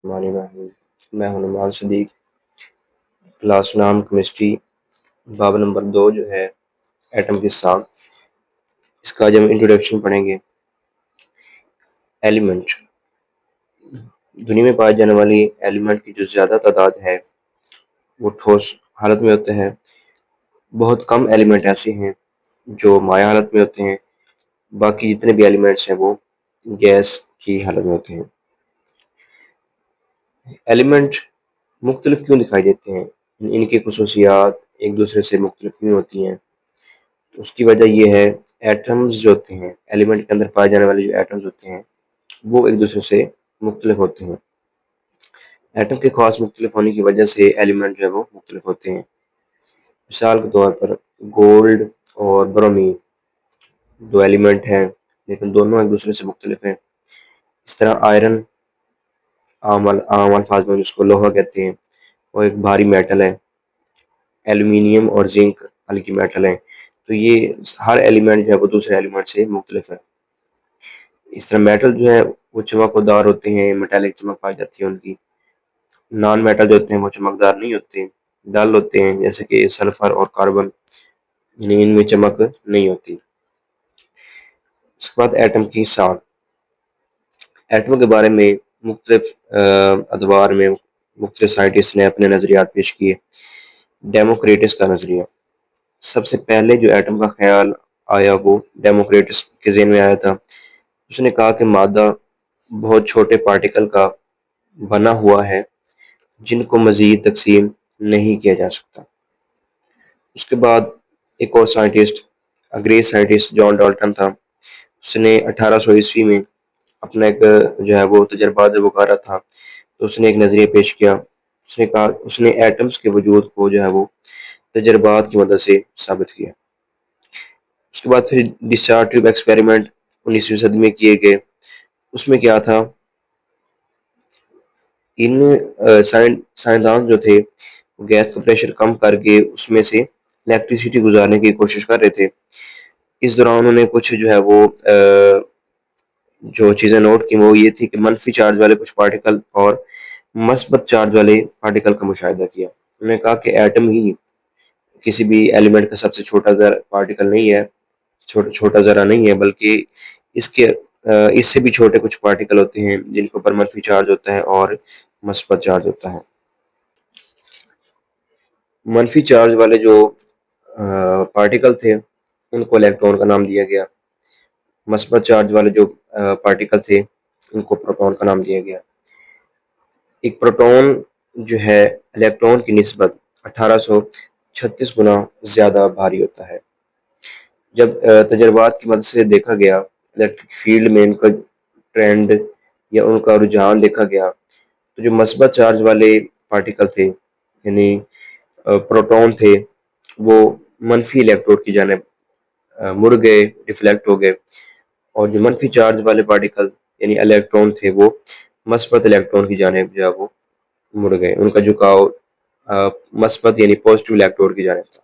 الرحمن الرحیم۔ میں ہوں نعمان صدیق، کلاس نام کیمسٹری، باب نمبر 2 جو ہے ایٹم کی ساخت، اس کا آج ہم انٹروڈکشن پڑھیں گے۔ ایلیمنٹ، دنیا میں پائے جانے والی ایلیمنٹ کی جو زیادہ تعداد ہے وہ ٹھوس حالت میں ہوتے ہیں۔ بہت کم ایلیمنٹ ایسے ہیں جو مائع حالت میں ہوتے ہیں، باقی جتنے بھی ایلیمنٹس ہیں وہ گیس کی حالت میں ہوتے ہیں۔ ایلیمنٹ مختلف کیوں دکھائی دیتے ہیں؟ ان کی خصوصیات ایک دوسرے سے مختلف کیوں ہوتی ہیں؟ اس کی وجہ یہ ہے ایٹمز جو ہوتے ہیں، ایلیمنٹ کے اندر پائے جانے والے جو ایٹمز ہوتے ہیں وہ ایک دوسرے سے مختلف ہوتے ہیں۔ ایٹم کے خاص مختلف ہونے کی وجہ سے ایلیمنٹ جو ہے وہ مختلف ہوتے ہیں۔ مثال کے طور پر گولڈ اور برومین دو ایلیمنٹ ہیں لیکن دونوں ایک دوسرے سے مختلف ہیں۔ اس طرح آئرن عام الفاظ میں جس کو لوہا کہتے ہیں وہ ایک بھاری میٹل ہے، ایلومینیم اور زنک ہلکی میٹل ہیں، تو یہ ہر ایلیمنٹ جو ہے وہ دوسرے ایلیمنٹ سے مختلف ہے۔ اس طرح میٹل جو ہے وہ چمکدار ہوتے ہیں، میٹالک چمک پائی جاتی ہے ان کی۔ نان میٹل جو ہوتے ہیں وہ چمکدار نہیں ہوتے، ڈل ہوتے ہیں، جیسے کہ سلفر اور کاربن، یعنی ان میں چمک نہیں ہوتی۔ اس کے بعد ایٹم کی ساخت۔ ایٹم کے بارے میں مختلف ادوار میں مختلف سائنٹسٹ نے اپنے نظریات پیش کیے۔ ڈیموکریٹس کا نظریہ، سب سے پہلے جو ایٹم کا خیال آیا وہ ڈیموکریٹس کے ذہن میں آیا تھا۔ اس نے کہا کہ مادہ بہت چھوٹے پارٹیکل کا بنا ہوا ہے جن کو مزید تقسیم نہیں کیا جا سکتا۔ اس کے بعد ایک اور سائنٹسٹ، انگریز سائنٹسٹ جان ڈالٹن تھا، اس نے 1800 میں اپنا ایک جو ہے وہ تجربات جب وہ کر رہا تھا تو اس نے ایک نظریہ پیش کیا۔ اس نے کہا، اس نے ایٹمز کے وجود کو جو ہے وہ تجربات کی مدد سے ثابت کیا۔ اس کے بعد پھر ڈسچارج ٹیوب ایکسپیریمنٹ 19ویں صدی میں کیے گئے۔ اس میں کیا تھا، ان سائنسدان جو تھے وہ گیس کا پریشر کم کر کے اس میں سے الیکٹریسٹی گزارنے کی کوشش کر رہے تھے۔ اس دوران انہوں نے کچھ جو ہے وہ جو چیزیں نوٹ کی وہ یہ تھی کہ منفی چارج والے کچھ پارٹیکل اور مثبت چارج والے پارٹیکل کا مشاہدہ کیا۔ انہوں نے کہا کہ ایٹم ہی کسی بھی ایلیمنٹ کا سب سے چھوٹا پارٹیکل نہیں ہے، چھوٹا ذرہ نہیں ہے، بلکہ اس سے بھی چھوٹے کچھ پارٹیکل ہوتے ہیں جن کے اوپر منفی چارج ہوتا ہے اور مثبت چارج ہوتا ہے۔ منفی چارج والے جو پارٹیکل تھے ان کو الیکٹرون کا نام دیا گیا، مثبت چارج والے جو پارٹیکل تھے ان کو پروٹون کا نام دیا گیا۔ ایک پروٹون جو ہے الیکٹرون کی نسبت 1836 گنا زیادہ بھاری ہوتا ہے۔ جب تجربات کی مدد سے دیکھا گیا، الیکٹرک فیلڈ میں ان کا ٹرینڈ یا ان کا رجحان دیکھا گیا، تو جو مثبت چارج والے پارٹیکل تھے یعنی پروٹون تھے وہ منفی الیکٹرون کی جانب مڑ گئے، ڈیفلیکٹ ہو گئے، اور جو منفی چارج والے پارٹیکل یعنی الیکٹرون تھے وہ مثبت الیکٹرون کی جانب جو ہے وہ مڑ گئے، ان کا جھکاؤ مثبت یعنی پازیٹیو الیکٹرون کی جانب تھا۔